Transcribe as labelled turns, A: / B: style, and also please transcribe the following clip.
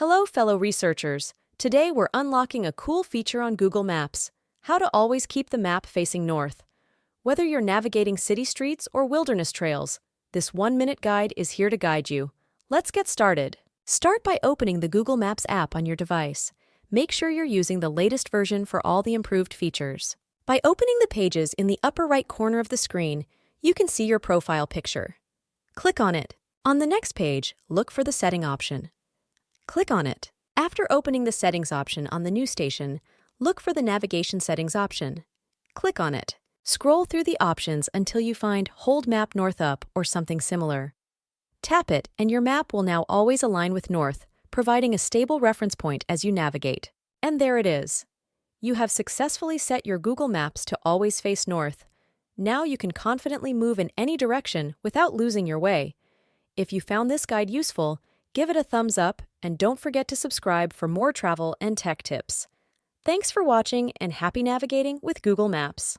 A: Hello, fellow researchers. Today we're unlocking a cool feature on Google Maps: how to always keep the map facing north. Whether you're navigating city streets or wilderness trails, this 1-minute guide is here to guide you. Let's get started. Start by opening the Google Maps app on your device. Make sure you're using the latest version for all the improved features. By opening the pages in the upper right corner of the screen, you can see your profile picture. Click on it. On the next page, look for the setting option. Click on it. After opening the settings option on the new station, look for the navigation settings option. Click on it. Scroll through the options until you find Hold Map North Up or something similar. Tap it and your map will now always align with north, providing a stable reference point as you navigate. And there it is. You have successfully set your Google Maps to always face north. Now you can confidently move in any direction without losing your way. If you found this guide useful, give it a thumbs up and don't forget to subscribe for more travel and tech tips. Thanks for watching and happy navigating with Google Maps.